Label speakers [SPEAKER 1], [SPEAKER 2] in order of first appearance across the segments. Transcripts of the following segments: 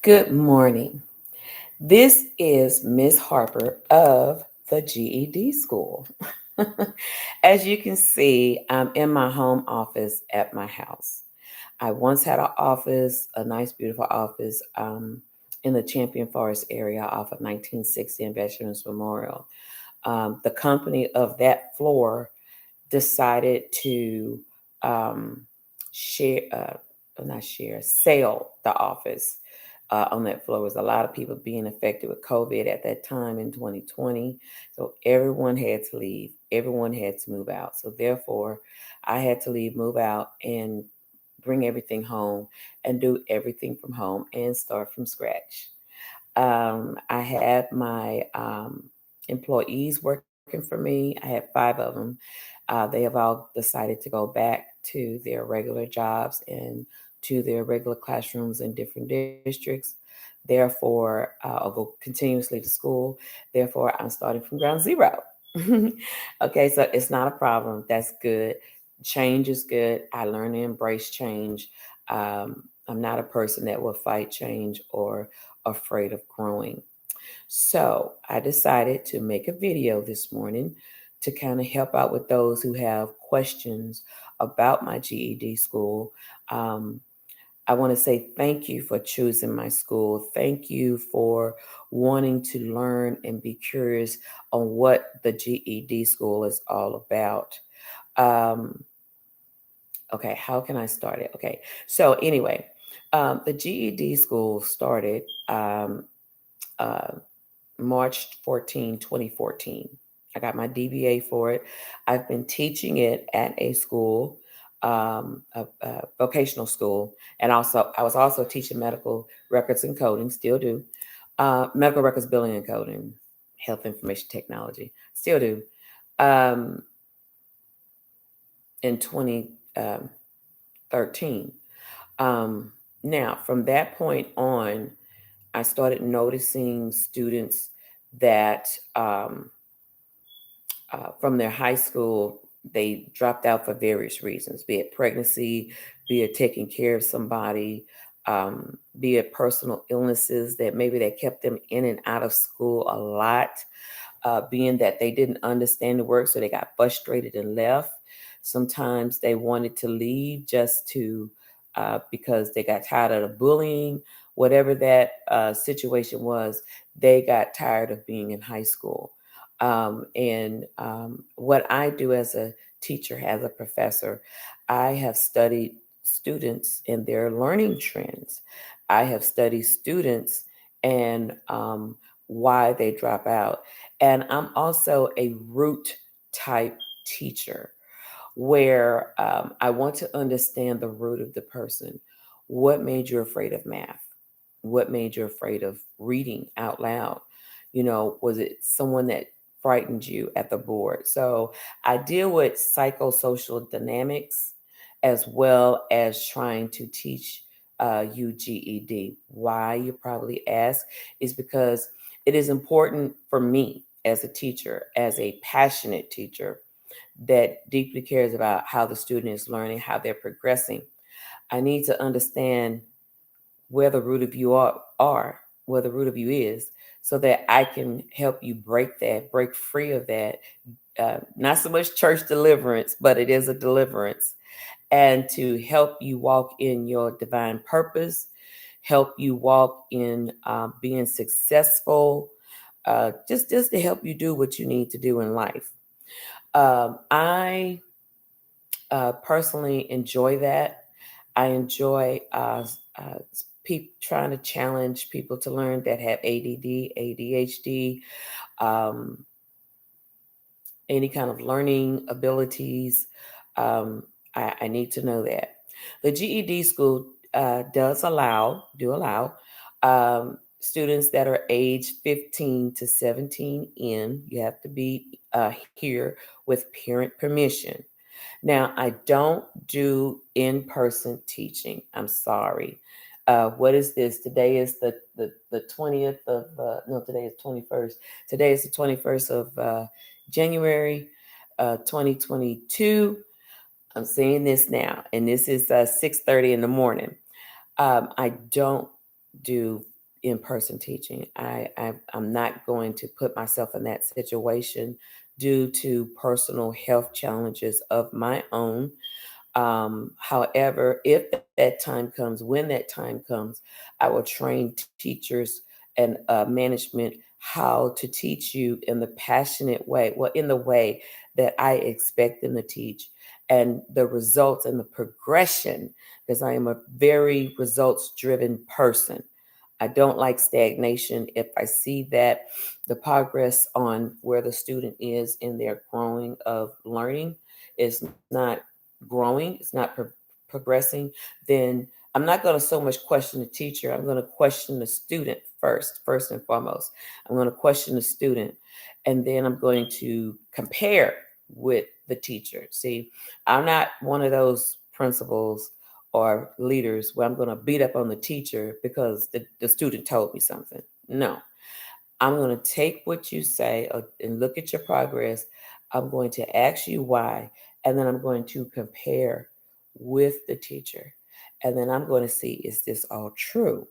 [SPEAKER 1] Good morning. This is Miss Harper of the GED School. As you can see, I'm in my home office at my house. I once had an office, a nice, beautiful office in the Champion Forest area off of 1960 and Veterans Memorial. The company of that floor decided to um, share, not share, sell the office on that floor. There was a lot of people being affected with COVID at that time in 2020. So everyone had to leave. Everyone had to move out. So therefore, I had to leave, move out, and bring everything home and do everything from home and start from scratch. I had my employees working for me. I had 5 of them. They have all decided to go back to their regular jobs and to their regular classrooms in different districts. Therefore, I'll go continuously to school. Therefore, I'm starting from ground zero. Okay, so it's not a problem. That's good. Change is good. I learn to embrace change. I'm not a person that will fight change or afraid of growing. So I decided to make a video this morning to kind of help out with those who have questions about my GED school. Um, I want to say thank you for choosing my school. Thank you for wanting to learn and be curious on what the GED school is all about. Um, okay, how can I start it? Okay, so anyway, the GED school started uh, March 14, 2014. I got my DBA for it. I've been teaching it at a school, a vocational school, and also I was also teaching medical records and coding, still do, medical records billing and coding, health information technology, still do, um, in 2013. Um, Now, from that point on, I started noticing students that from their high school, they dropped out for various reasons, be it pregnancy, be it taking care of somebody, be it personal illnesses that maybe they kept them in and out of school a lot, being that they didn't understand the work, so they got frustrated and left. Sometimes they wanted to leave just to, because they got tired of the bullying, whatever that situation was, they got tired of being in high school. And what I do as a teacher, as a professor, I have studied students and their learning trends. I have studied students and why they drop out. And I'm also a root type teacher where I want to understand the root of the person. What made you afraid of math? What made you afraid of reading out loud? Was it someone that frightened you at the board? So I deal with psychosocial dynamics as well as trying to teach you GED. Why, you probably ask, is because it is important for me as a teacher, as a passionate teacher that deeply cares about how the student is learning, how they're progressing. I need to understand where the root of you are, where the root of you is, so that I can help you break free of that. Not so much church deliverance, but it is a deliverance, and to help you walk in your divine purpose, help you walk in being successful, just to help you do what you need to do in life. I personally enjoy that. I enjoy trying to challenge people to learn that have ADD, ADHD, um, any kind of learning abilities. Um, I need to know that. The GED school do allow students that are age 15 to 17 in. You have to be here with parent permission. Now, I don't do in-person teaching. I'm sorry. What is this? Today is the 20th of, no, today is 21st. Today is the 21st of January 2022. I'm saying this now, and this is 6:30 in the morning. I don't do in-person teaching. I'm not going to put myself in that situation due to personal health challenges of my own. However, if that time comes, when that time comes, I will train teachers and management how to teach you in the passionate way, well, in the way that I expect them to teach, and the results and the progression, because I am a very results driven person. I don't like stagnation. If I see that the progress on where the student is in their growing of learning is not growing, it's not progressing, then I'm not going to so much question the teacher. I'm going to question the student first and foremost. I'm going to question the student, and then I'm going to compare with the teacher. See, I'm not one of those principals or leaders where I'm going to beat up on the teacher because the student told me something. No, I'm going to take what you say and look at your progress. I'm going to ask you why, and then I'm going to compare with the teacher. And then I'm going to see, is this all true?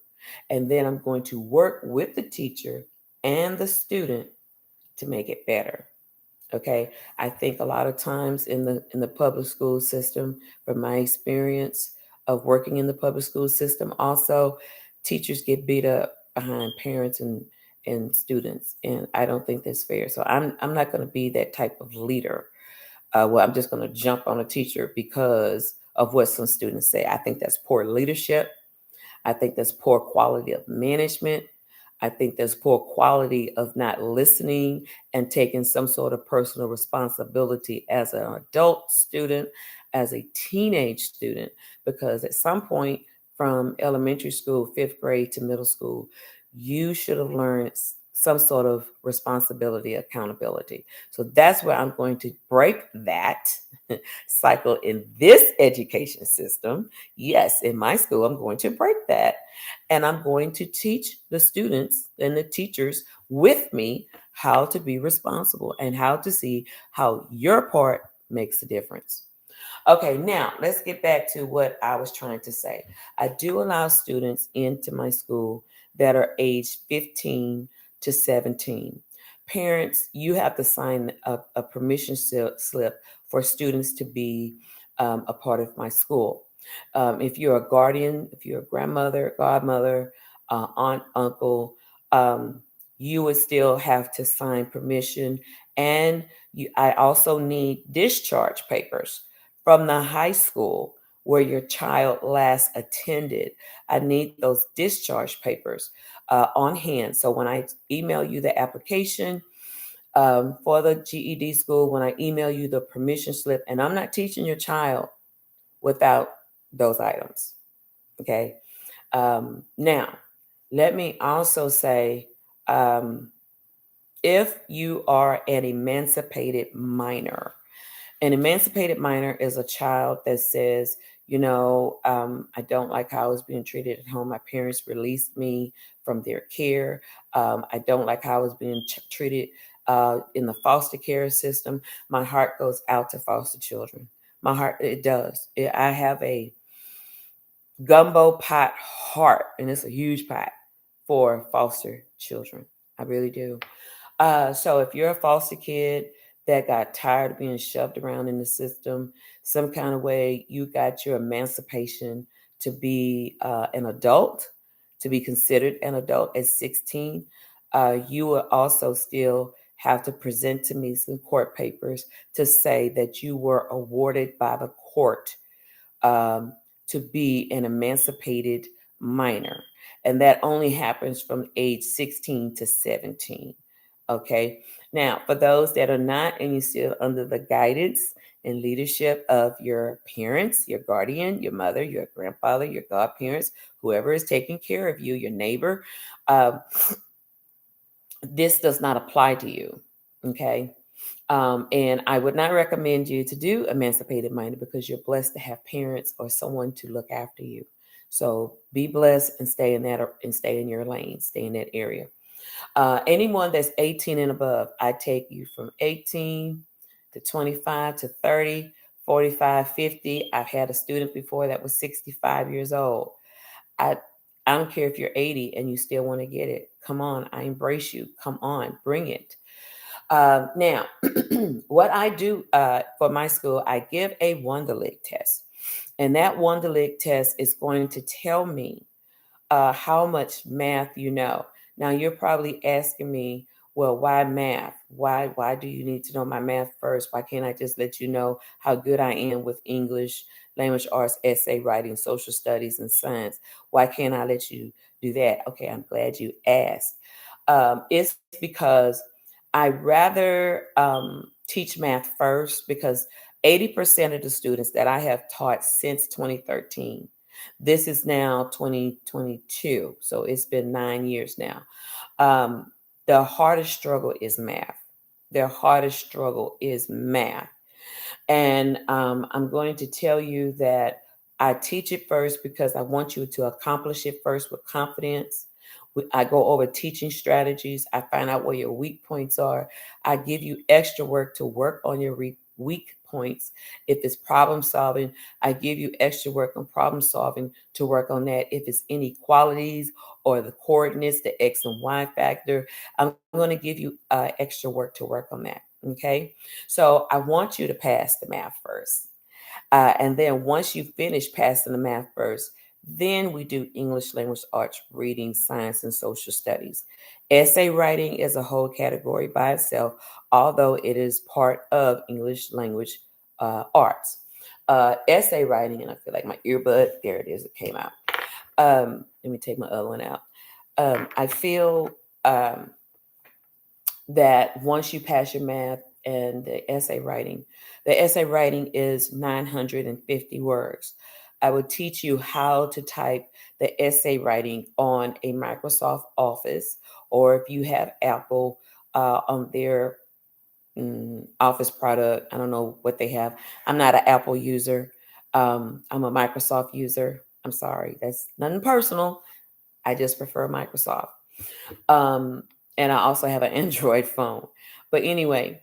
[SPEAKER 1] And then I'm going to work with the teacher and the student to make it better. Okay. I think a lot of times in the public school system, from my experience of working in the public school system, also teachers get beat up behind parents and students, and I don't think that's fair. So I'm not going to be that type of leader. I'm just going to jump on a teacher because of what some students say. I think that's poor leadership. I think there's poor quality of management. I think there's poor quality of not listening and taking some sort of personal responsibility as an adult student, as a teenage student, because at some point from elementary school, fifth grade to middle school, you should have learned some sort of responsibility, accountability. So that's where I'm going to break that cycle in this education system. Yes, in my school, I'm going to break that. And I'm going to teach the students and the teachers with me how to be responsible and how to see how your part makes a difference. Okay, now let's get back to what I was trying to say. I do allow students into my school that are aged 15 to 17. Parents, you have to sign a permission slip for students to be a part of my school. If you're a guardian, if you're a grandmother, godmother, aunt, uncle, um, you would still have to sign permission. And I also need discharge papers from the high school where your child last attended. I need those discharge papers on hand. So when I email you the application for the GED school, when I email you the permission slip, and I'm not teaching your child without those items. Okay. Now, let me also say, um, if you are an emancipated minor, an emancipated minor is a child that says, I don't like how I was being treated at home. My parents released me from their care. I don't like how I was being treated in the foster care system. My heart goes out to foster children. My heart, it does. I have a gumbo pot heart, and it's a huge pot for foster children. I really do. So if you're a foster kid that got tired of being shoved around in the system, some kind of way you got your emancipation to be an adult, to be considered an adult at 16, you will also still have to present to me some court papers to say that you were awarded by the court um, to be an emancipated minor. And that only happens from age 16 to 17. Okay. Now, for those that are not, and you're still under the guidance and leadership of your parents, your guardian, your mother, your grandfather, your godparents, whoever is taking care of you, your neighbor, um, this does not apply to you. Okay. And I would not recommend you to do emancipated minor because you're blessed to have parents or someone to look after you. So be blessed and stay in that and stay in your lane, stay in that area. Anyone that's 18 and above, I take you from 18 to 25 to 30, 45, 50. I've had a student before that was 65 years old. I I don't care if you're 80 and you still want to get it. Come on, I embrace you. Come on, bring it. Now, what I do for my school, I give a Wonderlic test. And that Wonderlic test is going to tell me how much math you know. Now you're probably asking me, well, why math? Why do you need to know my math first? Why can't I just let you know how good I am with English, language arts, essay writing, social studies, and science? Why can't I let you do that? Okay, I'm glad you asked. It's because I rather teach math first because 80% of the students that I have taught since 2013, this is now 2022, so it's been 9 years now. Um, the hardest struggle is math. Their hardest struggle is math. And I'm going to tell you that I teach it first because I want you to accomplish it first with confidence. I go over teaching strategies. I find out where your weak points are. I give you extra work to work on your weak points. If it's problem solving, I give you extra work on problem solving to work on that. If it's inequalities or the coordinates, the X and Y factor, I'm going to give you extra work to work on that. Okay. So I want you to pass the math first. And then once you finish passing the math first, then we do English language arts, reading, science, and social studies. Essay writing is a whole category by itself, although it is part of English language arts. Essay writing, and I feel like my earbud, there it is, it came out. Let me take my other one out. I feel that once you pass your math and the essay writing is 950 words. I would teach you how to type the essay writing on a Microsoft Office, or if you have Apple on their Office product. I don't know what they have. I'm not an Apple user. I'm a Microsoft user. I'm sorry. That's nothing personal. I just prefer Microsoft. Um, and I also have an Android phone. But anyway,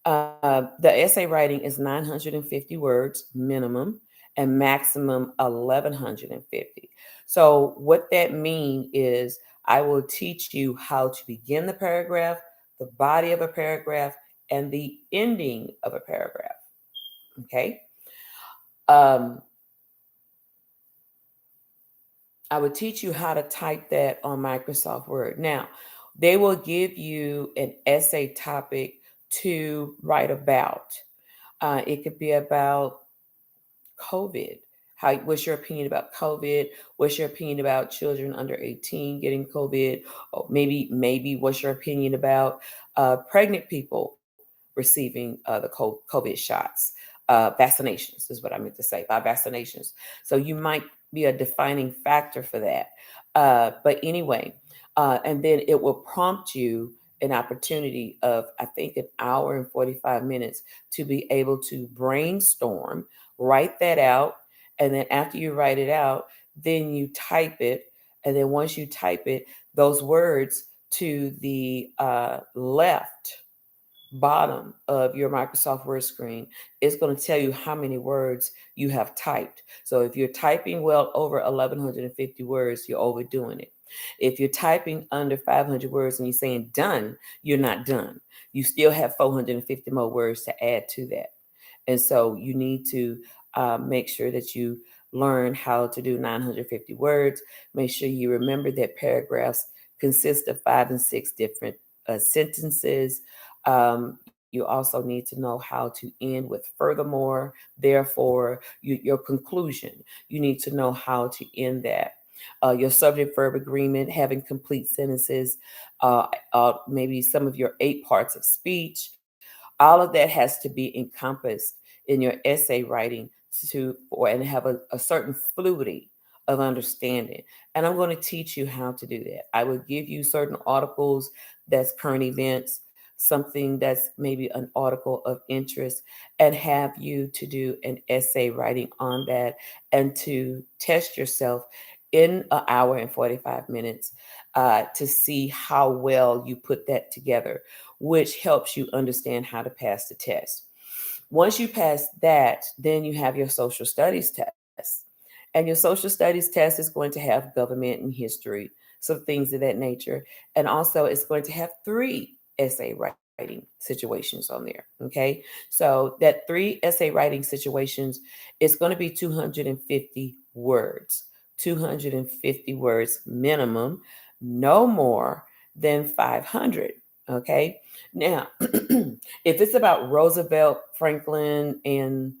[SPEAKER 1] the essay writing is 950 words minimum and maximum 1150. So what that means is I will teach you how to begin the paragraph, the body of a paragraph, and the ending of a paragraph. Okay. Um, I would teach you how to type that on Microsoft Word. Now, they will give you an essay topic to write about. It could be about COVID. What's your opinion about COVID? What's your opinion about children under 18 getting COVID? Or maybe what's your opinion about pregnant people receiving the COVID shots? Vaccinations is what I meant to say by vaccinations. So you might be a defining factor for that. But anyway, and then it will prompt you an opportunity of, I think, an hour and 45 minutes to be able to brainstorm, write that out. And then after you write it out, then you type it. And then once you type it, those words to the left bottom of your Microsoft Word screen is going to tell you how many words you have typed. So if you're typing well over 1150 words, you're overdoing it. If you're typing under 500 words and you're saying done, you're not done. You still have 450 more words to add to that. And so you need to make sure that you learn how to do 950 words. Make sure you remember that paragraphs consist of 5 and 6 different sentences. You also need to know how to end with furthermore, therefore, your conclusion. You need to know how to end that. Your subject verb agreement, having complete sentences, maybe some of your 8 parts of speech. All of that has to be encompassed in your essay writing and have a certain fluidity of understanding. And I'm going to teach you how to do that. I will give you certain articles that's current events, something that's maybe an article of interest, and have you to do an essay writing on that and to test yourself in an hour and 45 minutes to see how well you put that together, which helps you understand how to pass the test. Once you pass that, then you have your social studies test. And your social studies test is going to have government and history, some things of that nature. And also, it's going to have three essay writing situations on there. Okay. So, that three essay writing situations is going to be 250 words, 250 words minimum, no more than 500. Okay. Now, if it's about Roosevelt, Franklin, and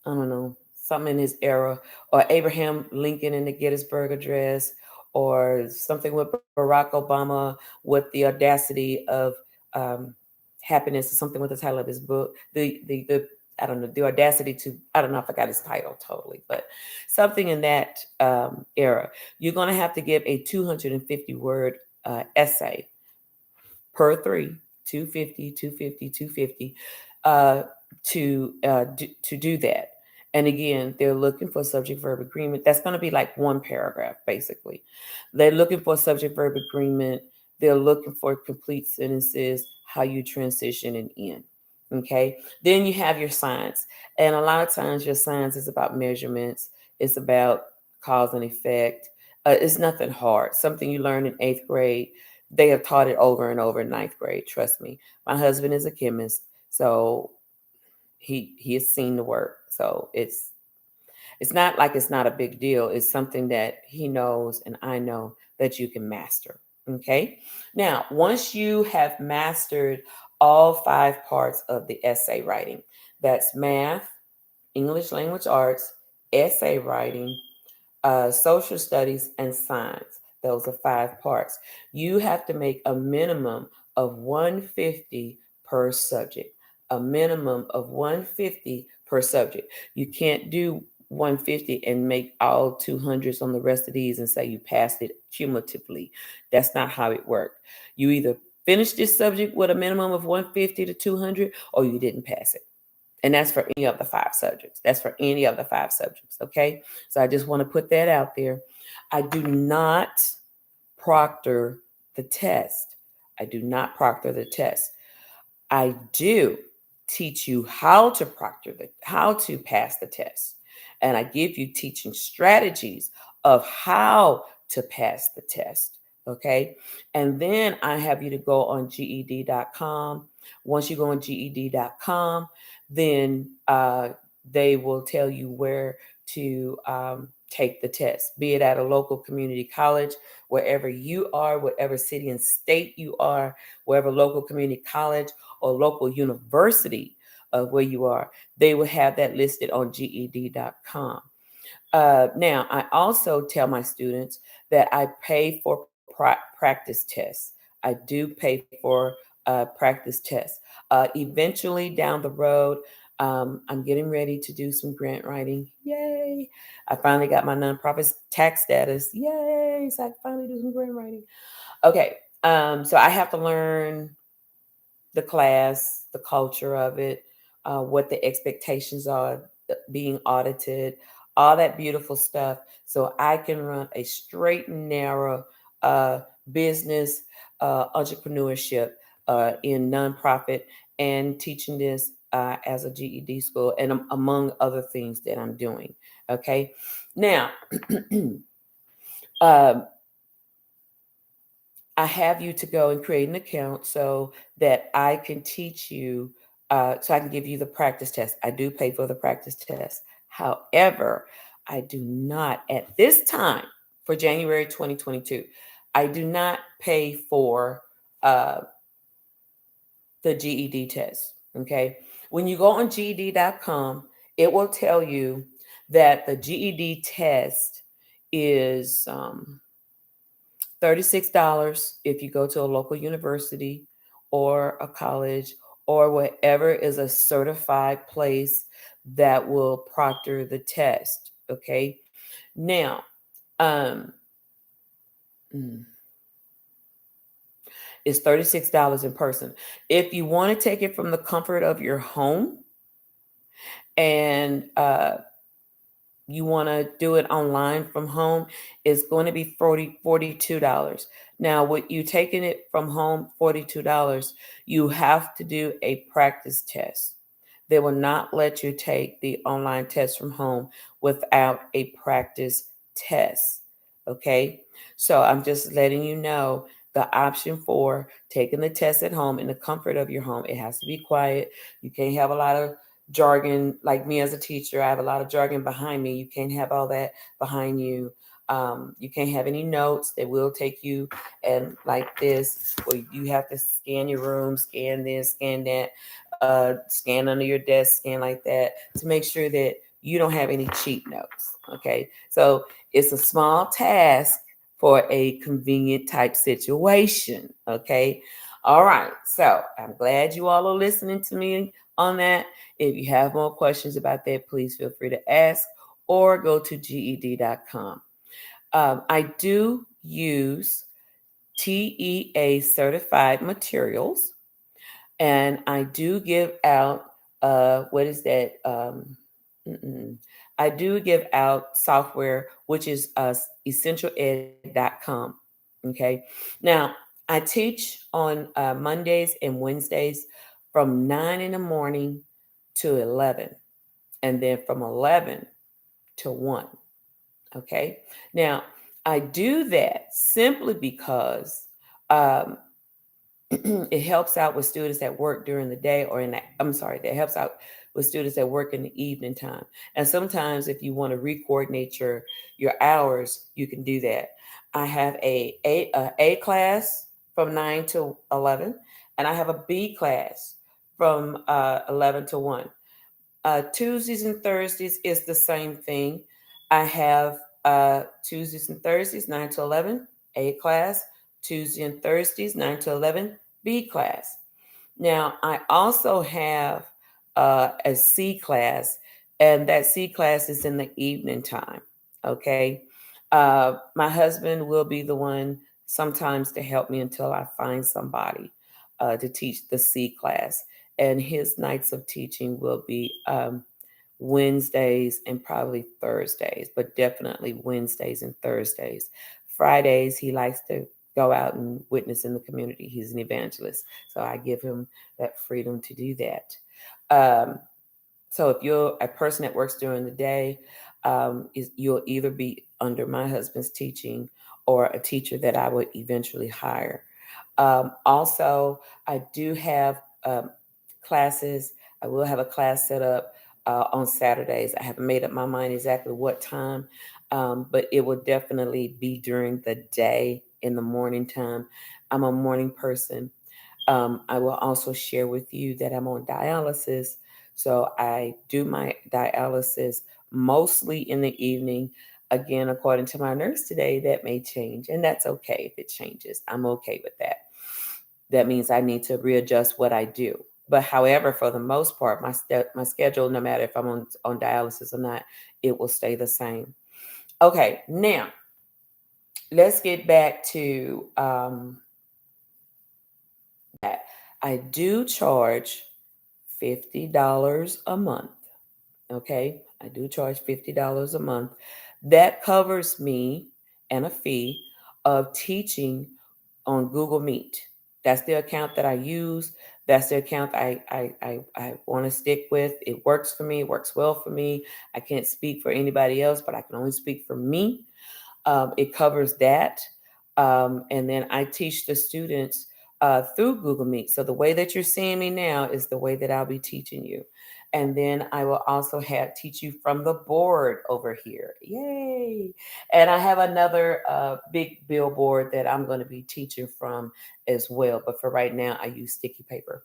[SPEAKER 1] I don't know, something in his era, or Abraham Lincoln in the Gettysburg Address, or something with Barack Obama with the audacity of um, happiness, or something with the title of his book. The I don't know, the audacity to, I don't know, I forgot his title totally, but something in that era. You're going to have to give a 250 word essay per three, 250, 250, 250, uh, to do that. And again, they're looking for subject verb agreement. That's going to be like one paragraph, basically. They're looking for subject verb agreement. They're looking for complete sentences, how you transition and end. Okay. Then you have your science. And a lot of times your science is about measurements, it's about cause and effect. It's nothing hard, something you learn in eighth grade. They have taught it over and over in ninth grade. Trust me. My husband is a chemist, so he has seen the work. So it's not like it's not a big deal. It's something that he knows and I know that you can master. Okay. Now, once you have mastered all five parts of the essay writing, that's math, English language arts, essay writing, social studies, and science. Those are five parts. You have to make a minimum of 150 per subject. A minimum of 150 per subject. You can't do 150 and make all 200s on the rest of these and say you passed it cumulatively. That's not how it works. You either finish this subject with a minimum of 150 to 200 or you didn't pass it. And that's for any of the five subjects. That's for any of the five subjects. Okay. So I just want to put that out there. I do not proctor the test. I do not proctor the test. I do teach you how to how to pass the test. And I give you teaching strategies of how to pass the test. Okay. And then I have you to go on GED.com. Once you go on GED.com, then they will tell you where to take the test, be it at a local community college, wherever you are, whatever city and state you are, wherever local community college or local university of where you are, they will have that listed on GED.com. Now, I also tell my students that I pay for practice tests. I do pay for practice tests. Eventually, down the road, I'm getting ready to do some grant writing. Yay! I finally got my nonprofit tax status. Yay! So I can finally do some grant writing. Okay, so I have to learn the class, the culture of it, what the expectations are, being audited, all that beautiful stuff. So I can run a straight and narrow uh, business, entrepreneurship in nonprofit and teaching this as a GED school and among other things that I'm doing. Okay. Now, um, I have you to go and create an account so that I can teach you, so I can give you the practice test. I do pay for the practice test. However, I do not at this time for January 2022, I do not pay for uh, the GED test. Okay. When you go on GED.com, it will tell you that the GED test is $36 if you go to a local university or a college or whatever is a certified place that will proctor the test. Okay. Now, um, mm, it's $36 in person. If you want to take it from the comfort of your home and you want to do it online from home, it's going to be $42. Now, with you taking it from home, $42, you have to do a practice test. They will not let you take the online test from home without a practice test. Okay. So I'm just letting you know the option for taking the test at home in the comfort of your home. It has to be quiet. You can't have a lot of jargon. Like me as a teacher, I have a lot of jargon behind me. You can't have all that behind you. You can't have any notes. They will take you and like this, where you have to scan your room, scan this, scan that, scan under your desk, scan like that, to make sure that you don't have any cheat notes. Okay, so it's a small task for a convenient type situation. Okay, all right. So I'm glad you all are listening to me on that. If you have more questions about that, please feel free to ask or go to GED.com. I do use TEA certified materials, and I do give out what is that? I do give out software, which is essentialed.com. Okay, now I teach on Mondays and Wednesdays from 9 in the morning to 11, and then from 11 to 1. Okay, now I do that simply because um, it helps out with students that work during the day, or in the, I'm sorry, that helps out with students that work in the evening time. And sometimes if you want to re-coordinate your hours, you can do that. I have a class from 9 to 11, and I have a B class from 11 to 1. Tuesdays and Thursdays is the same thing. I have Tuesdays and Thursdays, 9 to 11, A class. Tuesday and Thursdays, 9 to 11, B class. Now, I also have a C class, and that C class is in the evening time. Okay. My husband will be the one sometimes to help me until I find somebody to teach the C class. And his nights of teaching will be Wednesdays and probably Thursdays, but definitely Wednesdays and Thursdays. Fridays, he likes to go out and witness in the community. He's an evangelist. So I give him that freedom to do that. Um, so if you're a person that works during the day, you'll either be under my husband's teaching or a teacher that I would eventually hire. Also, I do have classes. I will have a class set up on Saturdays. I haven't made up my mind exactly what time, but it will definitely be during the day in the morning time. I'm a morning person. I will also share with you that I'm on dialysis. So I do my dialysis mostly in the evening. Again, according to my nurse today, that may change, and that's okay if it changes. I'm okay with that. That means I need to readjust what I do. But however, for the most part, my schedule, no matter if I'm on dialysis or not, it will stay the same. Okay, now let's get back to that. I do charge $50 a month. Okay, I do charge $50 a month. That covers me and a fee of teaching on Google Meet. That's the account that I use. That's the account I want to stick with. It works for me. It works well for me. I can't speak for anybody else, but I can only speak for me. It covers that. And then I teach the students through Google Meet. So the way that you're seeing me now is the way that I'll be teaching you. And then I will also have teach you from the board over here. Yay. And I have another big billboard that I'm going to be teaching from as well. But for right now, I use sticky paper,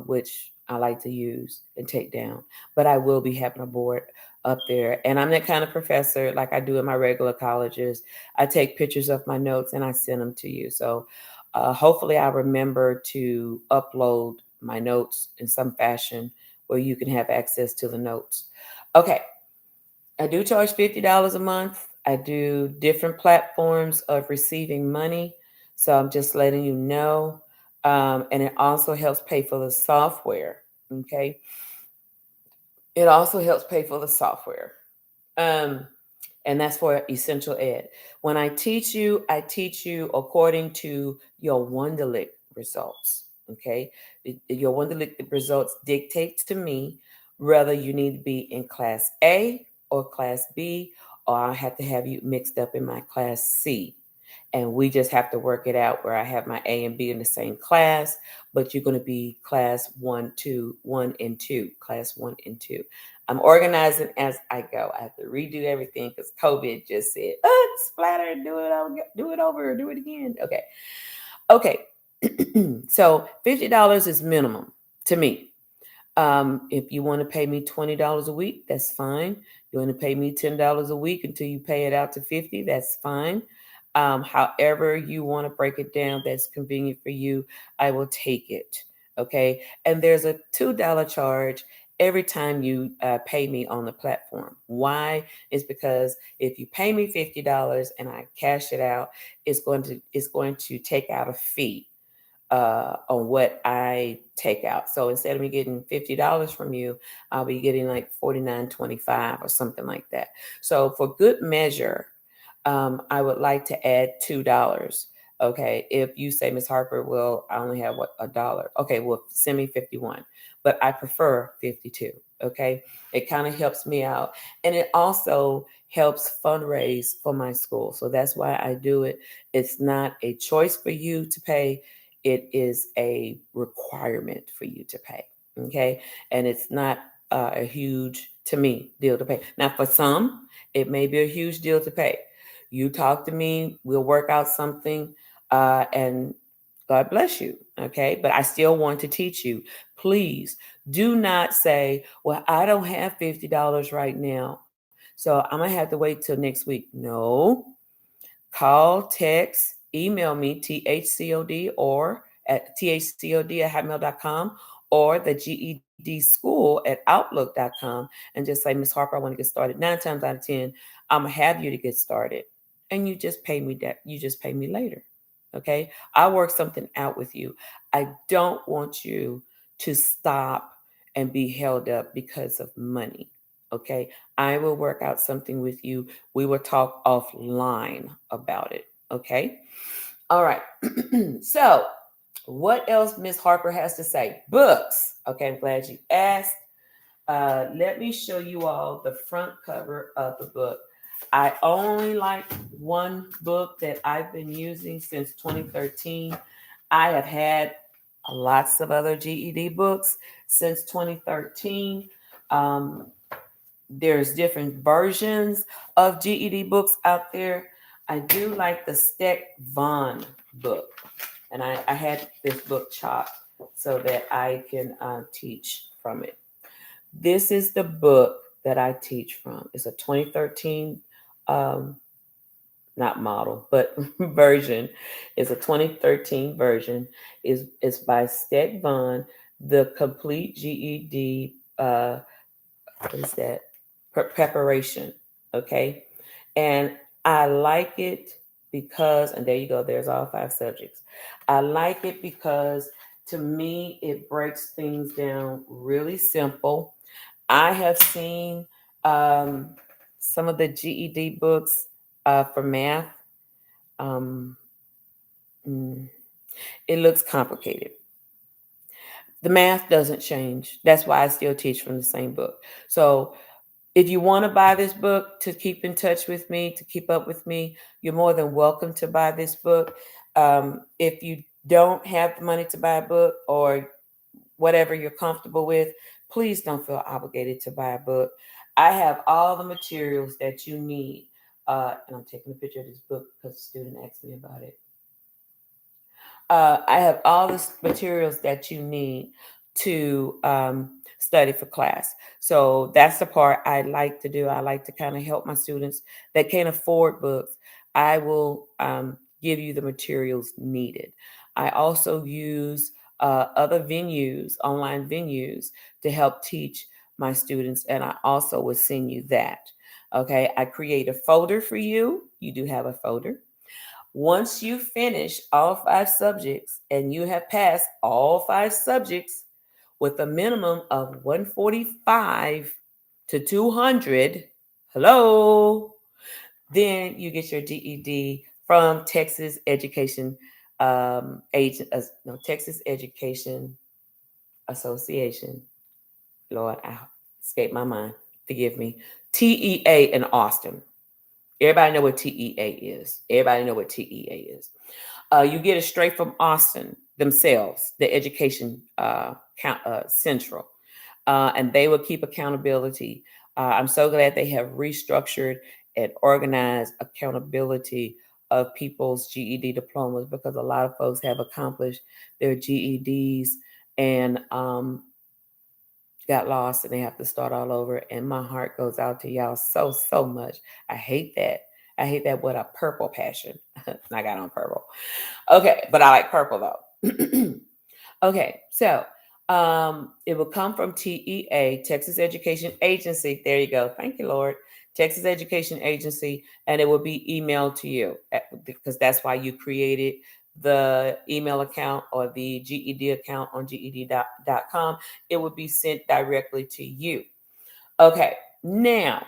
[SPEAKER 1] which I like to use and take down. But I will be having a board up there. And I'm that kind of professor, like I do in my regular colleges. I take pictures of my notes and I send them to you. So hopefully I remember to upload my notes in some fashion where you can have access to the notes. Okay. I do charge $50 a month. I do different platforms of receiving money. So I'm just letting you know. And it also helps pay for the software. Okay. It also helps pay for the software. Um, and that's for essential ed. When I teach you according to your Wonderlic results. Okay, your one-to-lick results dictate to me whether you need to be in class A or class B, or I have to have you mixed up in my class C. And we just have to work it out where I have my A and B in the same class, but you're going to be class one, two, one, and two, class one and two. I'm organizing as I go. I have to redo everything because COVID just said, splatter, do it over, do it again. Okay. Okay. So $50 is minimum to me. If you want to pay me $20 a week, that's fine. You want to pay me $10 a week until you pay it out to 50, that's fine. However you want to break it down, that's convenient for you, I will take it. Okay. And there's a $2 charge every time you pay me on the platform. Why? Is because if you pay me $50 and I cash it out, it's going to take out a fee on what I take out. So instead of me getting $50 from you, I'll be getting like $49.25 or something like that. So for good measure, I would like to add $2. Okay, if you say, Miss Harper, well, I only have what, $1. Okay, well, send me 51, but I prefer 52. Okay, it kind of helps me out, and it also helps fundraise for my school. So that's why I do it. It's not a choice for you to pay, it is a requirement for you to pay. Okay. And it's not a huge, to me, deal to pay. Now, for some, it may be a huge deal to pay. You talk to me, we'll work out something, and God bless you. Okay. But I still want to teach you. Please do not say, well, I don't have $50 right now, so I'm going to have to wait till next week. No, call, text, email me, THCOD or at THCOD at hotmail.com or the GED School at outlook.com and just say, Miss Harper, I want to get started. 9 times out of 10, I'm going to have you to get started. And you just pay me that. You just pay me later. Okay. I work something out with you. I don't want you to stop and be held up because of money. Okay. I will work out something with you. We will talk offline about it. Okay. All right. So, what else Miss Harper has to say? Books. Okay. I'm glad you asked. Let me show you all the front cover of the book. I only like one book that I've been using since 2013. I have had lots of other GED books since 2013. Um, there's different versions of GED books out there. I do like the Steck Vaughn book, and I had this book chopped so that I can teach from it. This is the book that I teach from. It's a 2013, um, not model, but version. It's a 2013 version. Is by Steck Vaughn, the complete GED. What is that? Preparation. Okay, and I like it because, and there you go. There's all 5 subjects. I like it because to me it breaks things down really simple. I have seen um, some of the GED books for math. Um, mm, it looks complicated. The math doesn't change. That's why I still teach from the same book. So if you want to buy this book to keep in touch with me, to keep up with me, you're more than welcome to buy this book. If you don't have the money to buy a book or whatever you're comfortable with, please don't feel obligated to buy a book. I have all the materials that you need. And I'm taking a picture of this book because a student asked me about it. I have all the materials that you need to study for class. So that's the part I like to do. I like to kind of help my students that can't afford books. I will give you the materials needed. I also use other venues, online venues, to help teach my students, and I also will send you that. Okay, I create a folder for you. You do have a folder. Once you finish all 5 subjects and you have passed all 5 subjects with a minimum of 145 to 200, hello, then you get your GED from Texas Education no, Texas Education Association. Lord, I escaped my mind. Forgive me. TEA in Austin. Everybody know what TEA is. Everybody know what TEA is. You get it straight from Austin themselves, the Education Central, and they will keep accountability. I'm so glad they have restructured and organized accountability of people's GED diplomas, because a lot of folks have accomplished their GEDs and got lost and they have to start all over. And my heart goes out to y'all so much. I hate that. I hate that with a purple passion. I got on purple. Okay, but I like purple though. Okay, so it will come from TEA, Texas Education Agency. There you go. Thank you, Lord. Texas Education Agency, and it will be emailed to you because that's why you created the email account or the GED account on GED.com. It would be sent directly to you. Okay, now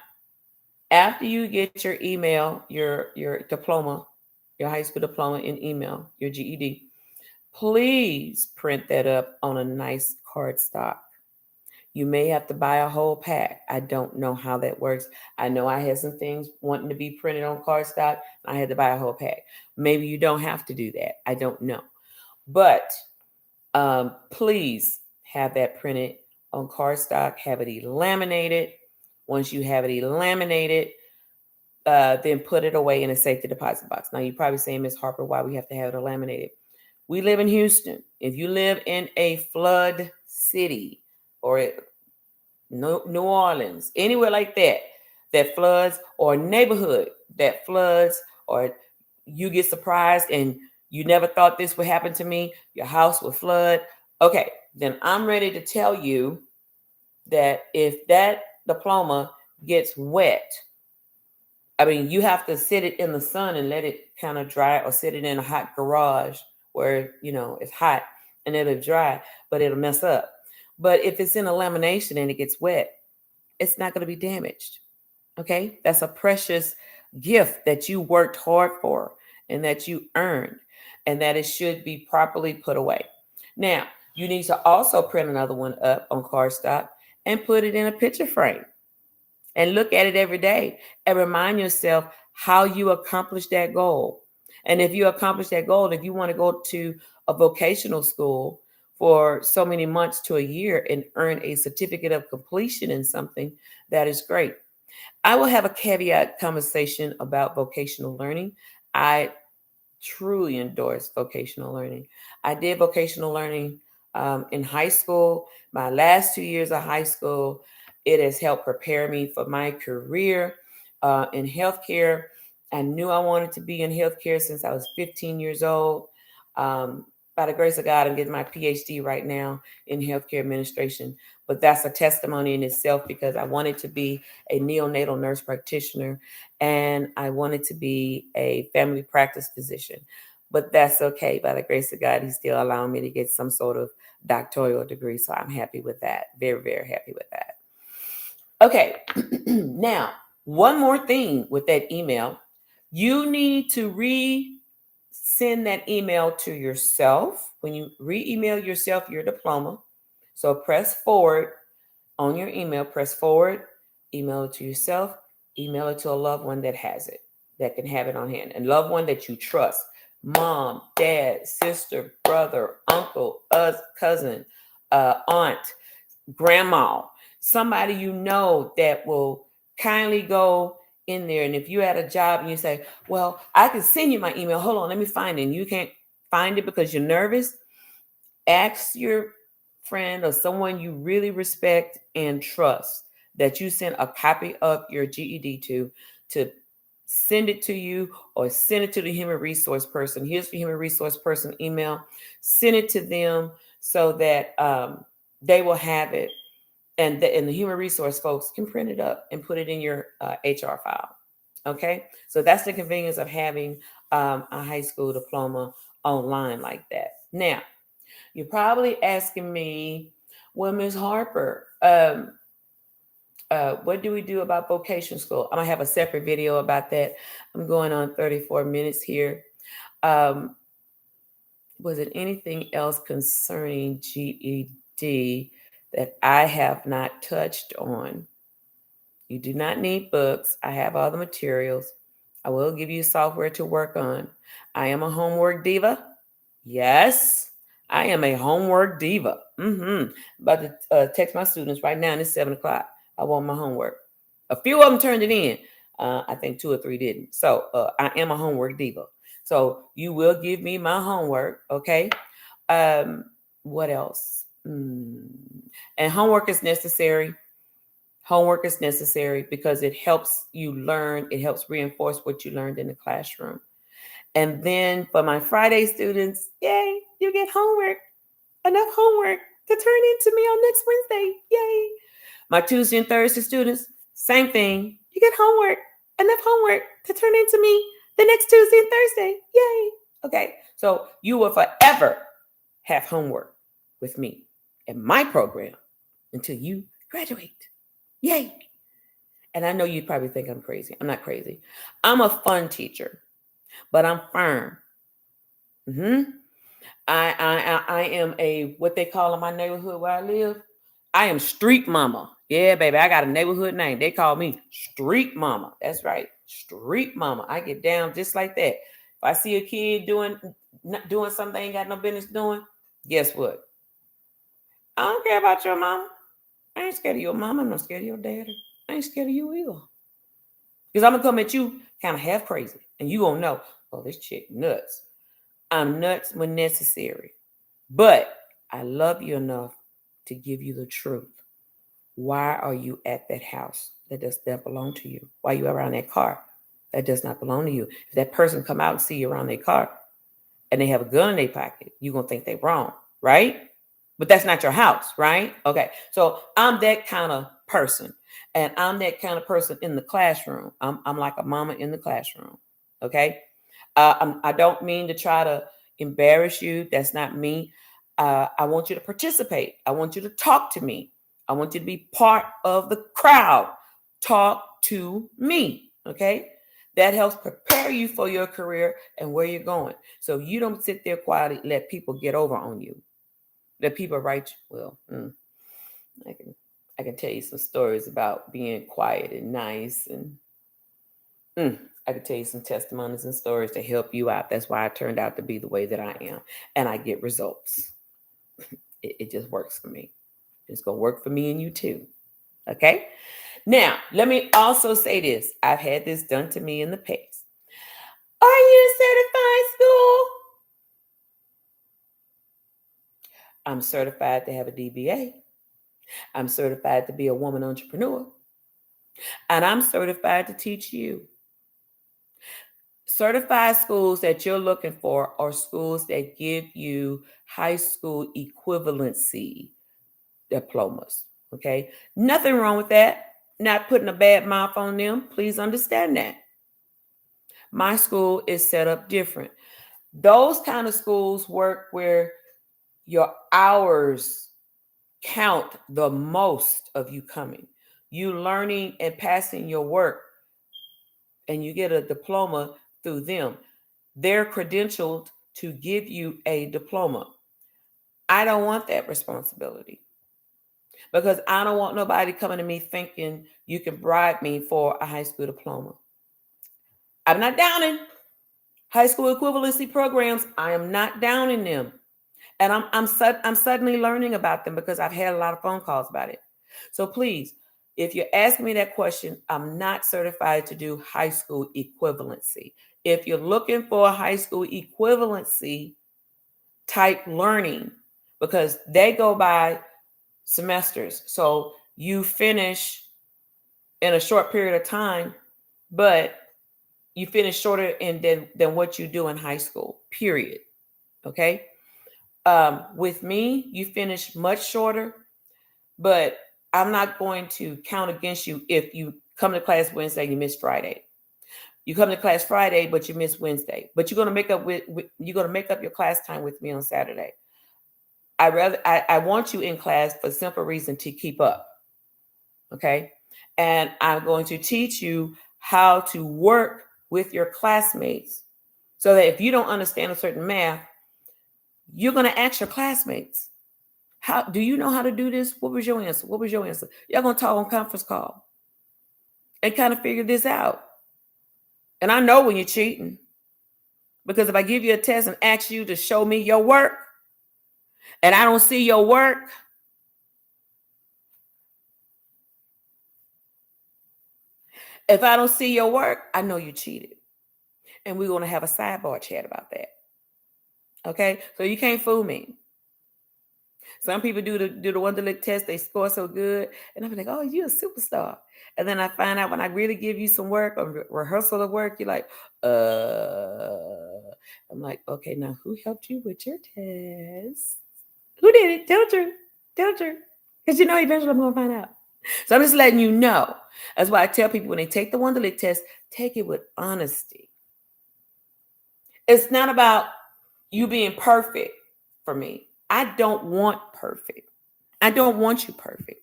[SPEAKER 1] after you get your email, your diploma, your high school diploma in email, your GED, please print that up on a nice cardstock. You may have to buy a whole pack. I don't know how that works. I know I had some things wanting to be printed on cardstock. I had to buy a whole pack. Maybe you don't have to do that. I don't know. But please have that printed on cardstock. Have it laminated. Once you have it laminated, then put it away in a safety deposit box. Now you're probably saying, Ms. Harper, why we have to have it laminated? We live in Houston. If you live in a flood city or New Orleans, anywhere like that, that floods, or neighborhood that floods, or you get surprised and you never thought this would happen to me, your house would flood. Okay, then I'm ready to tell you that if that diploma gets wet, I mean, you have to sit it in the sun and let it kind of dry, or sit it in a hot garage where, it's hot and it'll dry, but it'll mess up. But if it's in a lamination and it gets wet, it's not going to be damaged. Okay. That's a precious gift that you worked hard for and that you earned, and that it should be properly put away. Now, you need to also print another one up on cardstock and put it in a picture frame and look at it every day and remind yourself how you accomplished that goal. And if you accomplish that goal, if you want to go to a vocational school for so many months to a year and earn a certificate of completion in something, that is great. I will have a caveat conversation about vocational learning. I truly endorse vocational learning. I did vocational learning in high school. My last 2 years of high school, it has helped prepare me for my career in healthcare. I knew I wanted to be in healthcare since I was 15 years old. By the grace of God, I'm getting my PhD right now in healthcare administration. But that's a testimony in itself, because I wanted to be a neonatal nurse practitioner and I wanted to be a family practice physician. But that's okay. By the grace of God, He's still allowing me to get some sort of doctoral degree. So I'm happy with that. Very, very happy with that. Okay. Now, one more thing with that email. You need to send that email to yourself. When you re-email yourself your diploma, so press forward on your email, press forward, email it to yourself, email it to a loved one that has it, that can have it on hand, and loved one that you trust. Mom, dad, sister, brother, uncle, cousin, aunt, grandma, somebody that will kindly go in there. And if you're at a job and you say, well, I can send you my email, hold on, let me find it, and you can't find it because you're nervous, ask your friend or someone you really respect and trust that you send a copy of your GED to send it to you, or send it to the human resource person. Here's the human resource person email. Send it to them so that they will have it, and the human resource folks can print it up and put it in your HR file. Okay, so that's the convenience of having a high school diploma online like that. Now, you're probably asking me, well, Ms. Harper, what do we do about vocational school? I'm gonna have a separate video about that. I'm going on 34 minutes here. Um, Was it anything else concerning GED that I have not touched on? You do not need books. I have all the materials. I will give you software to work on. I am a homework diva. Yes, I am a homework diva. About to text my students right now, and it's 7 o'clock. I want my homework. A few of them turned it in. I think 2 or 3 didn't. So I am a homework diva. So you will give me my homework, okay? Um, what else? And homework is necessary. Homework is necessary because it helps you learn. It helps reinforce what you learned in the classroom. And then for my Friday students, yay, you get homework, enough homework to turn into me on next Wednesday. Yay. My Tuesday and Thursday students, same thing. You get homework, enough homework to turn into me the next Tuesday and Thursday. Yay. Okay. So you will forever have homework with me in my program until you graduate. Yay. And I know you probably think I'm crazy. I'm not crazy. I'm a fun teacher, but I'm firm. I am a what they call in my neighborhood where I live. I am street mama. Yeah, baby, I got a neighborhood name. They call me street mama. That's right, street mama. I get down just like that. If I see a kid doing something they ain't got no business doing, guess what? I don't care about your mama. I ain't scared of your mama. I'm not scared of your daddy. I ain't scared of you either. Because I'm gonna come at you kind of half crazy, and you gonna know, oh, this chick nuts. I'm nuts when necessary. But I love you enough to give you the truth. Why are you at that house that does not belong to you? Why are you around that car that does not belong to you? If that person come out and see you around their car and they have a gun in their pocket, you're going to think they're wrong, right? But that's not your house, right? Okay. So I'm that kind of person. And I'm that kind of person in the classroom. I'm like a mama in the classroom. Okay. I don't mean to try to embarrass you. That's not me. I want you to participate. I want you to talk to me. I want you to be part of the crowd. Talk to me. Okay. That helps prepare you for your career and where you're going. So you don't sit there quietly, let people get over on you. Let people write you. Well, I can tell you some stories about being quiet and nice and I could tell you some testimonies and stories to help you out. That's why I turned out to be the way that I am. And I get results. It just works for me. It's going to work for me and you too. Okay. Now, let me also say this. I've had this done to me in the past. Are you certified school? I'm certified to have a DBA. I'm certified to be a woman entrepreneur. And I'm certified to teach you. Certified schools that you're looking for are schools that give you high school equivalency diplomas. Okay. Nothing wrong with that. Not putting a bad mouth on them. Please understand that. My school is set up different. Those kind of schools work where your hours count the most of you coming. You learning and passing your work, and you get a diploma through them. They're credentialed to give you a diploma. I don't want that responsibility because I don't want nobody coming to me thinking you can bribe me for a high school diploma. I'm not downing high school equivalency programs. I am not downing them. And I'm suddenly learning about them because I've had a lot of phone calls about it. So please, if you're asking me that question, I'm not certified to do high school equivalency. If you're looking for a high school equivalency type learning, because they go by semesters. So you finish in a short period of time, but you finish shorter than what you do in high school, period. Okay. With me, you finish much shorter, but I'm not going to count against you if you come to class Wednesday, you miss Friday. You come to class Friday, but you miss Wednesday. But you're gonna make up you're gonna make up your class time with me on Saturday. I want you in class for the simple reason to keep up. Okay. And I'm going to teach you how to work with your classmates so that if you don't understand a certain math, You're going to ask your classmates, how do you know how to do this? What was your answer? What was your answer? Y'all going to talk on conference call and kind of figure this out. And I know when you're cheating, because if I give you a test and ask you to show me your work and I don't see your work, if I don't see your work, I know you cheated. And we're going to have a sidebar chat about that. Okay? So you can't fool me. Some people do the Wonderlic test, they score so good, and I'm like, oh, you're a superstar. And then I find out when I really give you some work or rehearsal of work, you're like, I'm like, okay, now who helped you with your test? Who did it? Tell the truth. Tell the truth. Because you know eventually I'm going to find out. So I'm just letting you know. That's why I tell people when they take the Wonderlic test, take it with honesty. It's not about you being perfect for me. I don't want perfect. I don't want you perfect.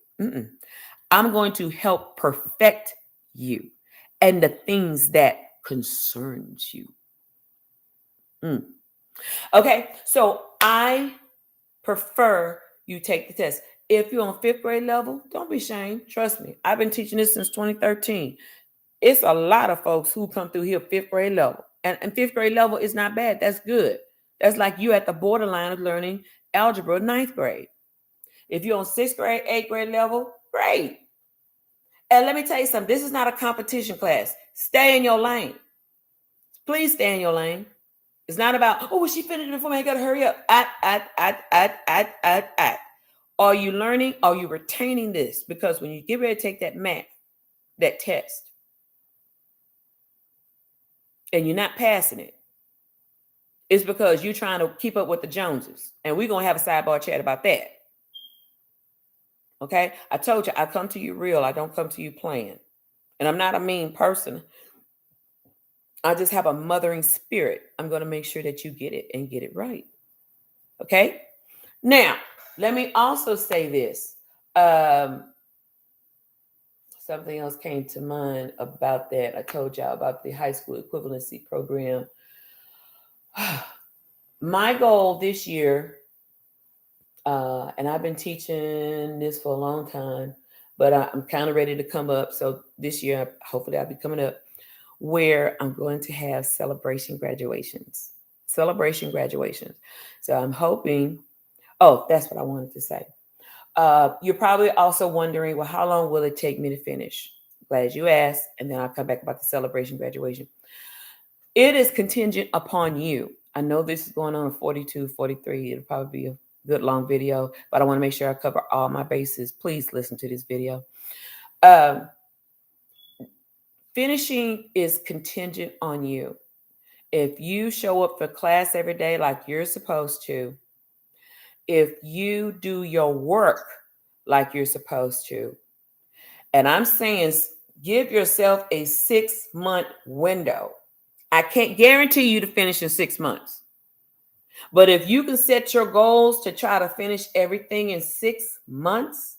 [SPEAKER 1] I'm going to help perfect you and the things that concerns you. Okay, so I prefer you take the test. If you're on 5th grade level, don't be ashamed. Trust me. I've been teaching this since 2013. It's a lot of folks who come through here 5th grade level. And 5th grade level is not bad. That's good. That's like you at the borderline of learning algebra 9th grade. If you're on 6th grade, 8th grade level, great. And let me tell you something. This is not a competition class. Stay in your lane. Please stay in your lane. It's not about, oh, well, she finished before me. I got to hurry up. Are you learning? Are you retaining this? Because when you get ready to take that math, that test, and you're not passing it, it's because you're trying to keep up with the Joneses. And we're going to have a sidebar chat about that. Okay? I told you, I come to you real. I don't come to you playing. And I'm not a mean person. I just have a mothering spirit. I'm going to make sure that you get it and get it right. Okay? Now, let me also say this. Something else came to mind about that. I told y'all about the high school equivalency program. My goal this year, and I've been teaching this for a long time, but I'm kind of ready to come up. So this year, hopefully I'll be coming up, where I'm going to have celebration graduations. Celebration graduations. So I'm hoping, oh, that's what I wanted to say. You're probably also wondering, well, how long will it take me to finish? Glad you asked, and then I'll come back about the celebration graduation. It is contingent upon you. I know this is going on at 42, 43. It'll probably be a good long video, but I want to make sure I cover all my bases. Please listen to this video. Finishing is contingent on you. If you show up for class every day like you're supposed to, if you do your work like you're supposed to, and I'm saying give yourself a 6-month window. I can't guarantee you to finish in 6 months. But if you can set your goals to try to finish everything in 6 months,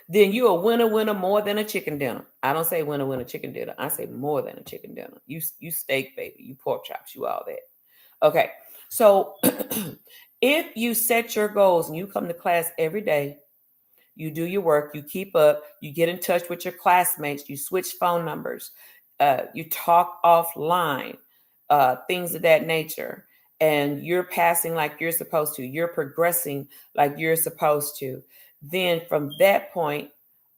[SPEAKER 1] then you're a winner more than a chicken dinner. I don't say winner chicken dinner. I say more than a chicken dinner. You steak, baby. You pork chops. You all that. Okay. So if you set your goals and you come to class every day, you do your work, you keep up, you get in touch with your classmates, you switch phone numbers, you talk offline, things of that nature, and you're passing like you're supposed to, you're progressing like you're supposed to, then from that point,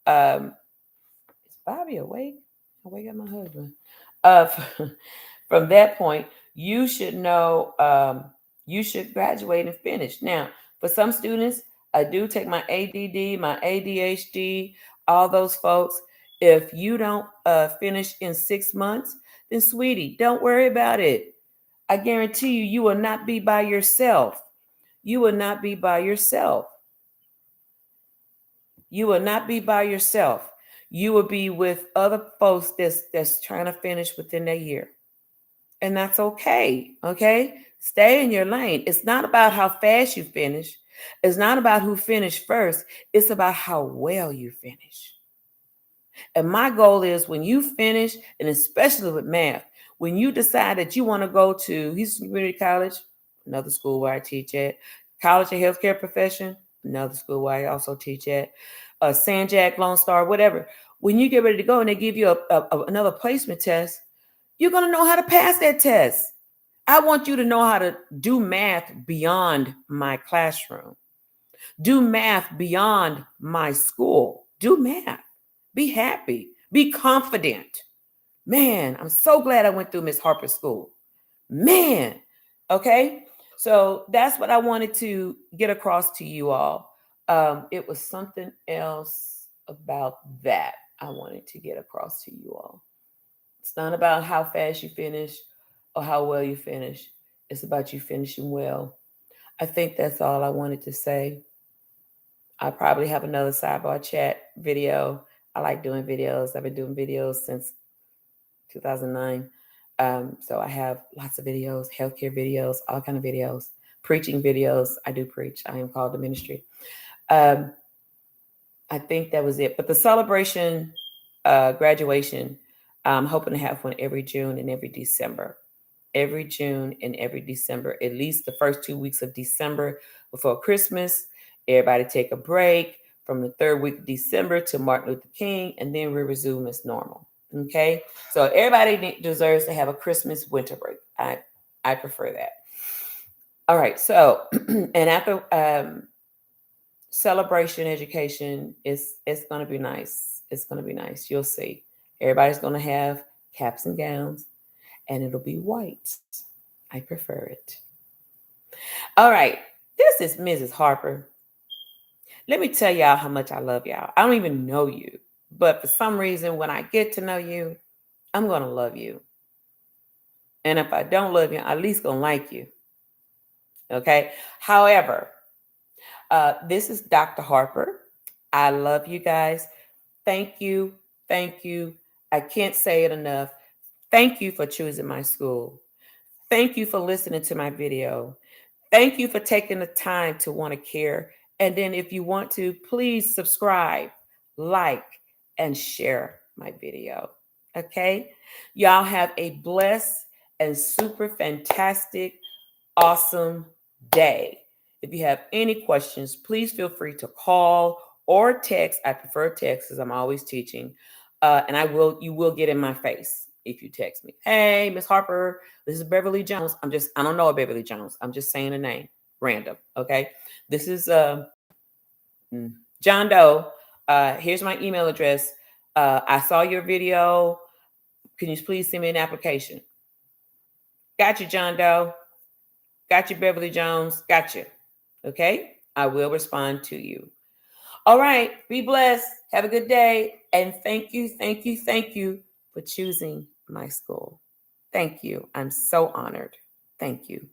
[SPEAKER 1] is Bobby awake? I wake up my husband. From that point, you should know you should graduate and finish. Now, for some students, I do take my ADD, my ADHD, all those folks. If you don't finish in 6 months, then sweetie, don't worry about it. I guarantee you, you will not be by yourself. You will not be by yourself. You will not be by yourself. You will be with other folks that's trying to finish within a year. And that's okay. Okay. Stay in your lane. It's not about how fast you finish. It's not about who finished first. It's about how well you finish. And my goal is when you finish, and especially with math, when you decide that you want to go to Houston Community College, another school where I teach at. College of Healthcare Profession, another school where I also teach at. Sanjak, Lone Star, whatever. When you get ready to go and they give you another placement test, you're going to know how to pass that test. I want you to know how to do math beyond my classroom. Do math beyond my school. Do math. Be happy. Be confident. Man, I'm so glad I went through Miss Harper's school. Man. Okay. So that's what I wanted to get across to you all. It was something else about that I wanted to get across to you all. It's not about how fast you finish or how well you finish. It's about you finishing well. I think that's all I wanted to say. I probably have another sidebar chat video. I like doing videos. I've been doing videos since 2009. So I have lots of videos, healthcare videos, all kind of videos, preaching videos. I do preach. I am called to ministry. I think that was it. But the celebration, graduation, I'm hoping to have one every June and every December. Every June and every December, at least the first 2 weeks of December before Christmas. Everybody take a break from the third week of December to Martin Luther King, and then we resume as normal. Okay, so everybody deserves to have a Christmas winter break. I prefer that. All right, so and after celebration education, it's going to be nice. It's going to be nice. You'll see. Everybody's going to have caps and gowns, and it'll be white. I prefer it. All right, this is Mrs. Harper. Let me tell y'all how much I love y'all. I don't even know you, but for some reason, when I get to know you, I'm going to love you. And if I don't love you, I'm at least going to like you. Okay. However, this is Dr. Harper. I love you guys. Thank you. Thank you. I can't say it enough. Thank you for choosing my school. Thank you for listening to my video. Thank you for taking the time to want to care. And then if you want to, please subscribe, like, and share my video. Okay? Y'all have a blessed and super fantastic, awesome day. If you have any questions, please feel free to call or text. I prefer text because I'm always teaching. And you will get in my face if you text me. Hey, Miss Harper, this is Beverly Jones. I don't know a Beverly Jones. I'm just saying a name, random. Okay. This is John Doe. Here's my email address. I saw your video. Can you please send me an application? Got you, John Doe. Got you, Beverly Jones. Got you. Okay. I will respond to you. All right. Be blessed. Have a good day. And thank you, thank you, thank you for choosing my school. Thank you. I'm so honored. Thank you.